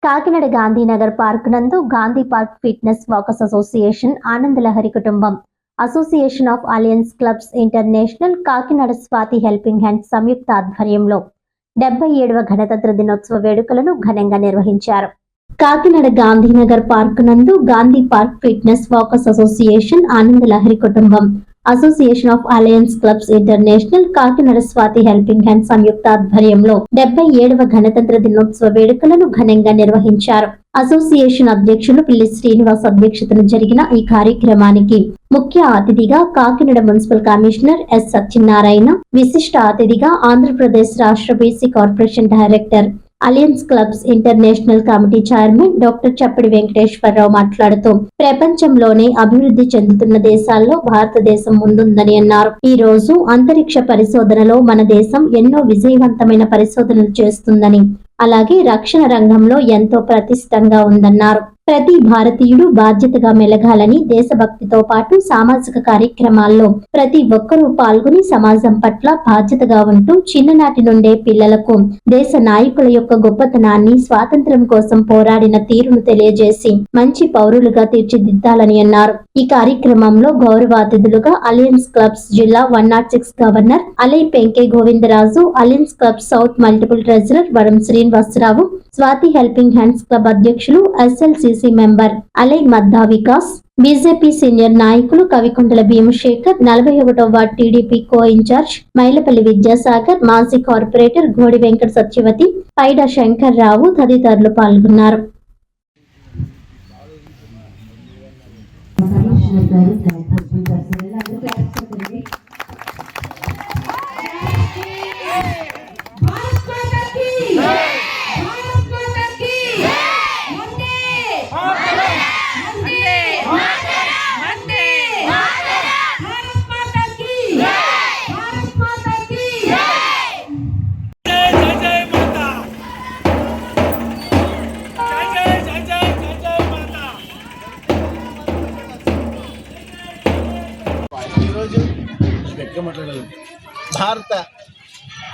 Kakinada Gandhinagar park నందు Gandhi park fitness walkers association, Anandalahari కుటుంబం, association of Alliance clubs international, Kakinada Swathi helping hands సంయుక్త ఆధ్వర్యంలో 77వ గణతంత్ర దినోత్సవ వేడుకలను ఘనంగా నిర్వహించారు. కాకినాడ గాంధీనగర్ పార్క్ నందు Gandhi park fitness walkers association, Anandalahari కుటుంబం, association of Alliance clubs international, Kakinada Swathi helping hand సంయుక్త ఆధ్వర్యంలో 77వ గణతంత్ర దినోత్సవ వేడుకలను ఘనంగా నిర్వహించారు. అసోసియేషన్ అధ్యక్షులు పిల్లి శ్రీనివాస్ అధ్యక్షతన జరిగిన ఈ కార్యక్రమానికి ముఖ్య అతిథిగా Kakinada municipal commissioner S Satyanarayana, విశిష్ట అతిథిగా ఆంధ్రప్రదేశ్ రాష్ట్ర BC corporation director, Alliance clubs international committee chairman doctor Chappidi Venkateswararao మాట్లాడుతూ ప్రపంచంలోనే అభివృద్ధి చెందుతున్న దేశాల్లో భారతదేశం ముందుందని అన్నారు. ఈ రోజు అంతరిక్ష పరిశోధనలో మన దేశం ఎన్నో విజయవంతమైన పరిశోధనలు చేస్తుందని, అలాగే రక్షణ రంగంలో ఎంతో ప్రతిష్టంగా ఉందన్నారు. ప్రతి భారతీయుడు బాధ్యతగా మెలగాలని, దేశభక్తితో పాటు సామాజిక కార్యక్రమాల్లో ప్రతి ఒక్కరూ పాల్గొని సమాజం పట్ల బాధ్యతగా ఉంటూ చిన్ననాటి నుండే పిల్లలకు దేశ నాయకుల యొక్క గొప్పతనాన్ని, స్వాతంత్ర్యం కోసం పోరాడిన తీరును తెలియజేసి మంచి పౌరులుగా తీర్చిదిద్దాలని అన్నారు. ఈ కార్యక్రమంలో గౌరవ అతిథులుగా అలయన్స్ క్లబ్స్ జిల్లా 106 governor ally Penke Govindaraju, Alliance clubs south multiple treasurer Varam Srinivasarao, Swathi helping hands club అధ్యక్షులు SLCC member ally Madda Vikas, BJP senior నాయకులు కవికొండల భీమశేఖర్, 41వ ward TDP co in-charge Mylapalli Vidyasagar, మాజీ కార్పొరేటర్ గోడి వెంకట సత్యవతి, పైడా శంకర్ రావు తదితరులు పాల్గొన్నారు. భారత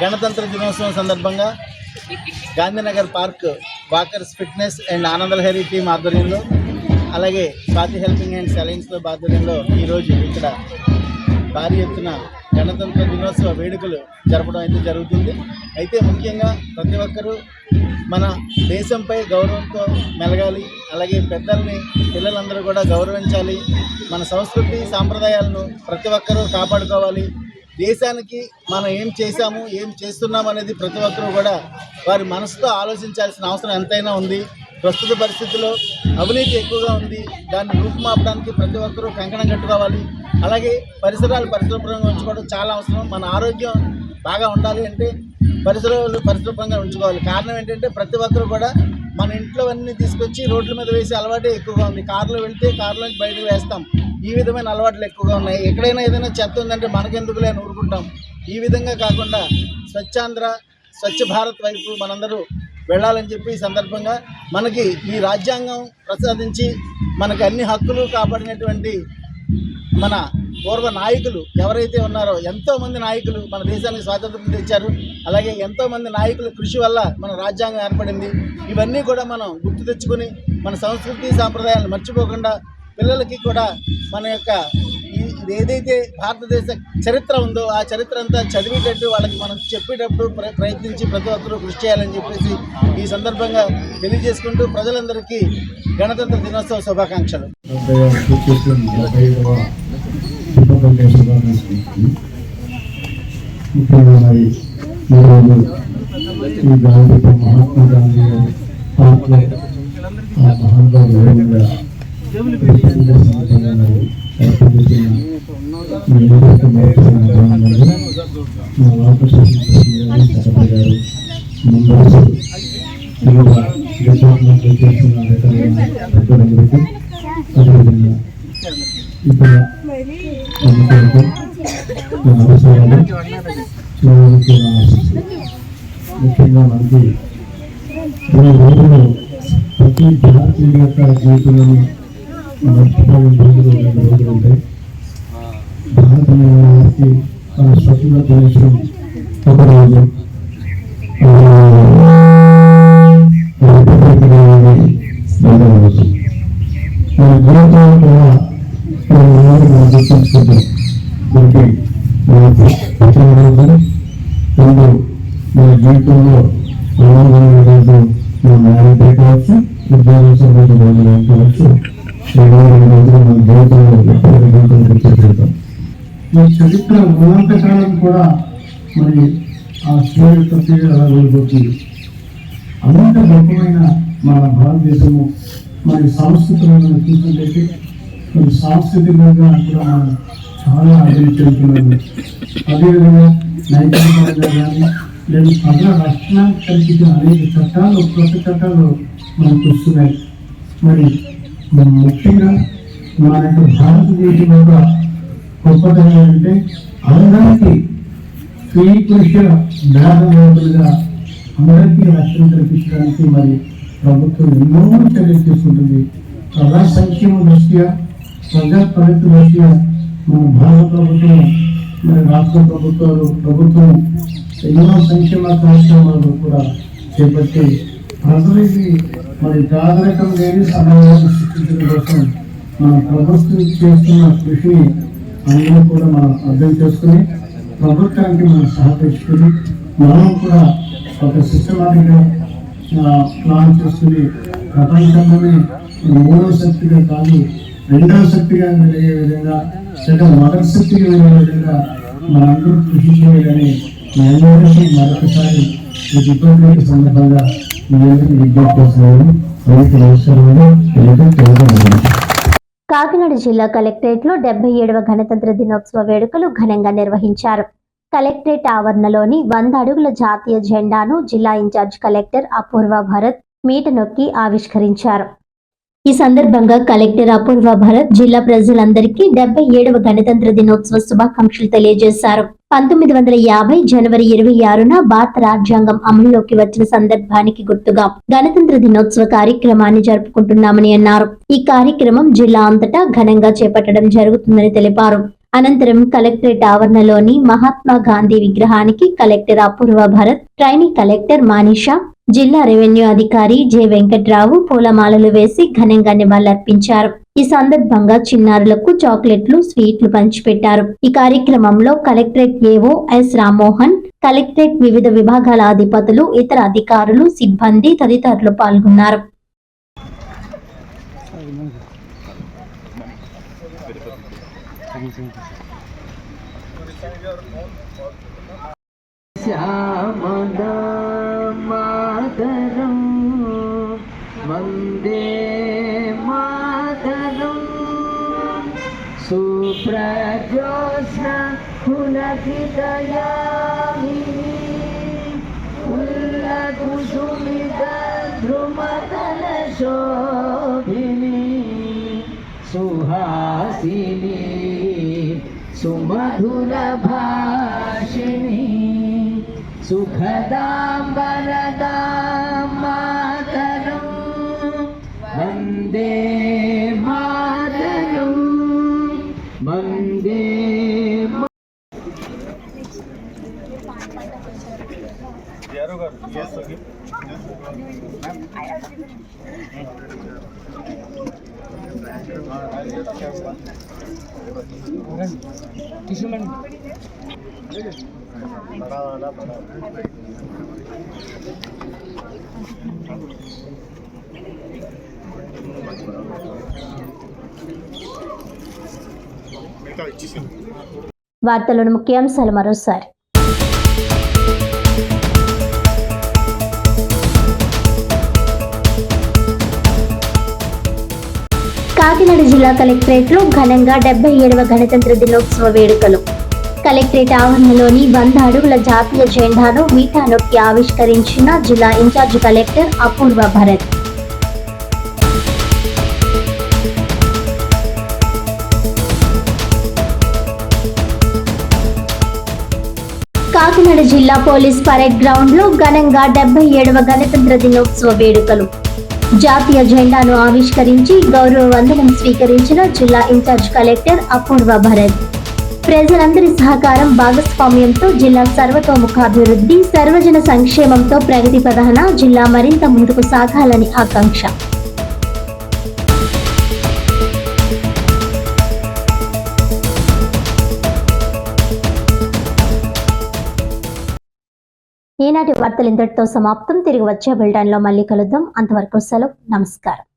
గణతంత్ర దినోత్సవం సందర్భంగా Gandhinagar park walkers fitness and Anandalahari team ఆధ్వర్యంలో, అలాగే Swathi helping hands Alliance club ఆధ్వర్యంలో ఈరోజు ఇక్కడ భారీ ఎత్తున గణతంత్ర దినోత్సవ వేడుకలు జరపడం అయితే జరుగుతుంది. అయితే ముఖ్యంగా ప్రతి ఒక్కరూ మన దేశంపై గౌరవంతో మెలగాలి, అలాగే పెద్దల్ని, పిల్లలందరూ కూడా గౌరవించాలి, మన సంస్కృతి సాంప్రదాయాలను ప్రతి ఒక్కరూ కాపాడుకోవాలి. దేశానికి మనం ఏం చేశాము, ఏం చేస్తున్నాము అనేది ప్రతి ఒక్కరూ కూడా వారి మనసుతో ఆలోచించాల్సిన అవసరం ఎంతైనా ఉంది. ప్రస్తుత పరిస్థితుల్లో అవినీతి ఎక్కువగా ఉంది. దాన్ని రూపుమాపడానికి ప్రతి ఒక్కరూ కంకణం కట్టుకోవాలి. అలాగే పరిసరాలు పరిశుభ్రంగా ఉంచుకోవడం చాలా అవసరం. మన ఆరోగ్యం బాగా ఉండాలి అంటే పరిసరాలు పరిశుభ్రంగా ఉంచుకోవాలి. కారణం ఏంటంటే ప్రతి ఒక్కరు కూడా మన ఇంట్లో అన్నీ తీసుకొచ్చి రోడ్ల మీద వేసే అలవాటే ఎక్కువగా ఉంది. కారులో వెళ్తే కారులోంచి బయటకు వేస్తాం. ఈ విధమైన అలవాట్లు ఎక్కువగా ఉన్నాయి. ఎక్కడైనా ఏదైనా చెత్త ఉందంటే మనకెందుకులే అని ఊరుకుంటాం. ఈ విధంగా కాకుండా స్వచ్ఛాంధ్ర, స్వచ్ఛ భారత్ వైపు మనందరూ వెళ్ళాలని చెప్పి ఈ సందర్భంగా మనకి ఈ రాజ్యాంగం ప్రసాదించి మనకి అన్ని హక్కులు కాపాడినటువంటి మన పూర్వ నాయకులు ఎవరైతే ఉన్నారో, ఎంతోమంది నాయకులు మన దేశానికి స్వాతంత్రం తెచ్చారు. అలాగే ఎంతోమంది నాయకుల కృషి వల్ల మన రాజ్యాంగం ఏర్పడింది. ఇవన్నీ కూడా మనం గుర్తు తెచ్చుకొని మన సంస్కృతి సాంప్రదాయాలను మర్చిపోకుండా పిల్లలకి కూడా మన యొక్క ఏదైతే భారతదేశ చరిత్ర ఉందో ఆ చరిత్ర అంతా చదివేటట్టు వాళ్ళకి మనం చెప్పేటప్పుడు ప్రయత్నించి ప్రతి ఒక్కరూ కృషి చేయాలని చెప్పేసి ఈ సందర్భంగా తెలియజేసుకుంటూ ప్రజలందరికీ గణతంత్ర దినోత్సవ శుభాకాంక్షలు. మహాత్మా గాంధీ ముఖ్యంగా మనకి ఈ రోజులు ప్రతి భారతీయుల యొక్క జీవితంలోని మర్చిపోయిన రోజులు 2 రోజులు ఉంటాయి. భారతీయులకి స్వతంత్ర దినోత్సవం ఒక రోజు, రోజు మన జీవితంలో కూడా మనం గుర్తించుకుంటాం. దీనికి ముందు మన జీవితంలో ఆనందమైన రోజు మనం న్యాయం కావచ్చు, ఉద్యోగం రోజు న్యాయం కావచ్చు, రోజులు మన జీవితంలో జీవితం గుర్తించుకుంటాం. ఈ చరిత్ర ఉన్నంత కాలం కూడా మరి ఆ శివయుక్తి అలా వెళ్ళిపోతుంది. అంత గొప్పమైన మన భారతదేశము మరి సంస్కృతులను చూసినట్లయితే మరి సాంస్కృతికంగా కూడా మనం చాలా అభివృద్ధి చెందుతున్నాము. అదేవిధంగా నైతికంగా కానీ లేదా ప్రజల రక్షణానికి కల్పించిన అనేక చట్టాలు, కొత్త చట్టాలు మనకు వస్తున్నాయి. మరి ముఖ్యంగా మన యొక్క భారతదేశం యొక్క గొప్పతనం ఏంటంటే అందరికీ స్త్రీ పురుష భేదభావాలుగా అందరికీ రక్షణ కల్పించడానికి మరి ప్రభుత్వం ఎన్నో చర్యలు తీసుకుంటుంది. ప్రజా సంక్షేమ దృష్ట్యా, ప్రజా ప్రగతి దృష్ట్యా మన భారత ప్రభుత్వం మరి రాష్ట్ర ప్రభుత్వం ఎన్నో సంక్షేమ కార్యక్రమాలు కూడా చేపట్టి ప్రజలకి మరి జాగ్రత్తం లేని సమాజాన్ని సృష్టించడం కోసం మన ప్రభుత్వం చేస్తున్న కృషిని అందరూ కూడా మనం అర్థం చేసుకుని ప్రభుత్వానికి మనం సహకరించుకుని మనం కూడా ఒక సిస్టమాటిక్గా ప్లాన్ చేసుకుని ప్రపంచంలోనే మూడవ శక్తిగా కాదు రెండవ శక్తిగా వెలిగే విధంగా లేదా మొదటి శక్తిగా వెలిగే విధంగా మనందరూ కృషి చేయాలని అందరికీ మరొకసారి ఈ రిపబ్లిక్ సందర్భంగా విజ్ఞప్తి చేస్తున్నాను. కాకినాడ జిల్లా కలెక్టరేట్లో 77వ గణతంత్ర దినోత్సవ వేడుకలు ఘనంగా నిర్వహించారు. కలెక్టరేట్ ఆవరణలోని 100 అడుగుల జాతీయ జెండాను జిల్లా ఇన్ఛార్జ్ కలెక్టర్ అపూర్వ భరత్ మీట నొక్కి ఆవిష్కరించారు. ఈ సందర్భంగా కలెక్టర్ అపూర్వ భరత్ జిల్లా ప్రజలందరికీ 77వ గణతంత్ర దినోత్సవ శుభాకాంక్షలు తెలియజేశారు. 1950 జనవరి 26న భారత రాజ్యాంగం అమలులోకి వచ్చిన సందర్భానికి గుర్తుగా గణతంత్ర దినోత్సవ కార్యక్రమాన్ని జరుపుకుంటున్నామని అన్నారు. ఈ కార్యక్రమం జిల్లా అంతటా ఘనంగా చేపట్టడం జరుగుతుందని తెలిపారు. అనంతరం కలెక్టరేట్ ఆవరణలోని మహాత్మా గాంధీ విగ్రహానికి కలెక్టర్ అపూర్వ భరత్, ట్రైనీ కలెక్టర్ మానిషా, జిల్లా రెవెన్యూ అధికారి జె వెంకట్రావు పూలమాలలు వేసి ఘనంగా నివాళులర్పించారు. ఈ సందర్భంగా చిన్నారులకు చాక్లెట్లు, స్వీట్లు పంచిపెట్టారు. ఈ కార్యక్రమంలో collectorate AO S Rammohan, collectorate వివిధ విభాగాల అధిపతులు, ఇతర అధికారులు, సిబ్బంది తదితరులు పాల్గొన్నారు. మాతరం వందే మాతరం సుప్రజోత్స్న పులకితయామినీ ఉల్లకుసుమిత ధ్రుమతల శోభినీ సుహాసినీ సుమధుర భాషిణీ సుఖదాం వరదాం మాతరం వందే మాతరం వందే వార్తలోని ముఖ్యాంశాలు మరోసారి. కాకినాడ జిల్లా కలెక్టరేట్లో ఘనంగా 77వ గణతంత్ర దినోత్సవ వేడుకలు. కలెక్టరేట్ ఆవరణలోని 100 అడుగుల జాతీయ జెండాను మీటా నొక్కి ఆవిష్కరించిన జిల్లా ఇన్ఛార్జ్ కలెక్టర్ అపూర్వ భరత్. కాకినాడ జిల్లా పోలీస్ పరేడ్ గ్రౌండ్ లో ఘనంగా 77వ గణతంత్ర దినోత్సవ వేడుకలు. జాతీయ జెండాను ఆవిష్కరించి గౌరవ వందనం స్వీకరించిన జిల్లా ఇన్ఛార్జ్ కలెక్టర్ అపూర్వ భరత్. ప్రజలందరి సహకారం, భాగస్వామ్యంతో జిల్లా సర్వతోముఖాభివృద్ధి, సర్వజన సంక్షేమంతో ప్రగతి పథాన జిల్లా మరింత ముందుకు సాగాలని ఆకాంక్ష. ఈనాటి వార్తలు ఇంతటితో సమాప్తం. తిరిగి వచ్చే బులెటిన్లో మళ్ళీ కలుద్దాం. అంతవరకు సెలవు. నమస్కారం.